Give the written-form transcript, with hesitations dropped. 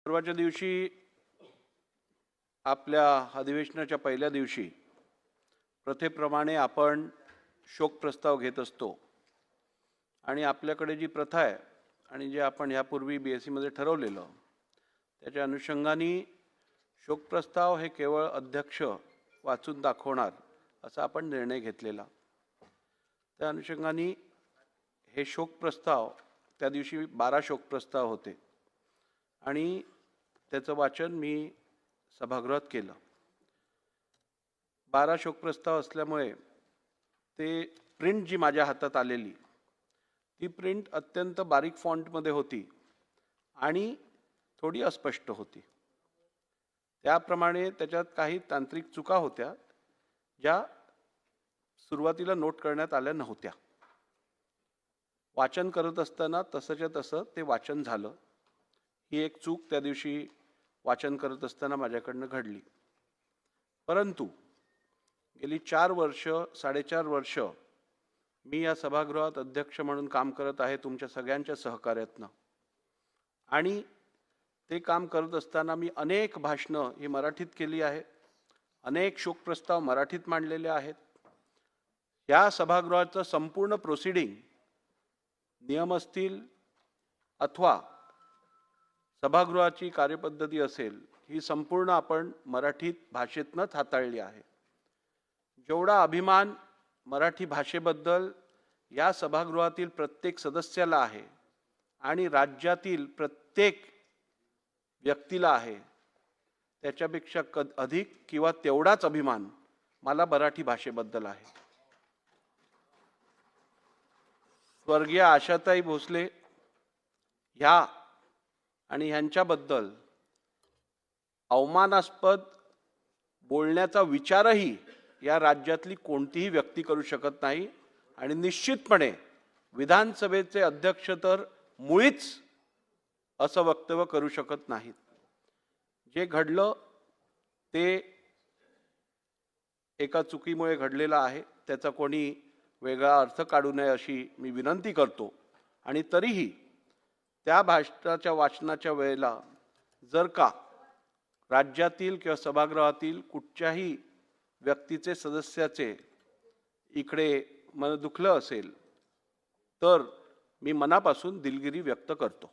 परवाच्या दिवशी आपल्या अधिवेशनाच्या पहिल्या दिवशी प्रथेप्रमाणे आपण शोक प्रस्ताव घेत असतो आणि आपल्याकडे जी प्रथा आहे आणि जे आपण यापूर्वी BSc मध्ये ठरवलेलं त्याच्या अनुषंगाने शोक प्रस्ताव हे केवळ अध्यक्ष वाचून दाखवणार असा आपण निर्णय घेतलेला। त्या अनुषंगाने हे शोक प्रस्ताव त्या दिवशी 12 शोक प्रस्ताव होते आणि त्याचं वाचन मी सभागृहात केलं। 12 शोक प्रस्ताव असल्यामुळे ते प्रिंट जी माझ्या हातात आलेली ती प्रिंट अत्यंत बारीक फॉन्टमध्ये होती आणि थोडी अस्पष्ट होती। त्याप्रमाणे त्याच्यात काही तांत्रिक चुका होत्या ज्या सुरुवातीला नोट करण्यात आल्या नव्हत्या। वाचन करत असताना तसंच्या तसं ते वाचन झालं। ही एक चूक त्या दिवशी वाचन करत असताना माझ्याकडनं घडली। परंतु गेली 4 वर्ष 4.5 वर्ष मी या सभागृहात अध्यक्ष म्हणून काम करत आहे तुमच्या सगळ्यांच्या सहकार्यातनं आणि ते काम करत असताना मी अनेक भाषणं ही मराठीत केली आहेत, अनेक शोक प्रस्ताव मराठीत मांडलेले आहेत। या सभागृहाचं संपूर्ण प्रोसिडिंग नियम असतील अथवा सभागृहाची कार्यपद्धती असेल ही संपूर्ण आपण मराठीत भाषेतनंच हाताळली आहे। जेवढा अभिमान मराठी भाषेबद्दल या सभागृहातील प्रत्येक सदस्याला आहे आणि राज्यातील प्रत्येक व्यक्तीला आहे त्याच्यापेक्षा अधिक किंवा तेवढाच अभिमान मला मराठी भाषेबद्दल आहे। स्वर्गीय आशाताई भोसले ह्या आणि ह्यांच्याबद्दल अवमानास्पद बोलण्याचा विचारही या राज्यातली कोणतीही व्यक्ती करू शकत नाही आणि निश्चितपणे विधानसभेचे अध्यक्ष तर मुळीच असं वक्तव्य करू शकत नाहीत। जे घडलं ते एका चुकीमुळे घडलेलं आहे, त्याचा कोणी वेगळा अर्थ काढू नये अशी मी विनंती करतो। आणि तरीही त्या भाषणाच्या वाचनाच्या वेळेला जर का राज्यातील किंवा सभागृहातील कुठच्याही व्यक्तीचे सदस्याचे इकडे मन दुखलं असेल तर मी मनापासून दिलगिरी व्यक्त करतो।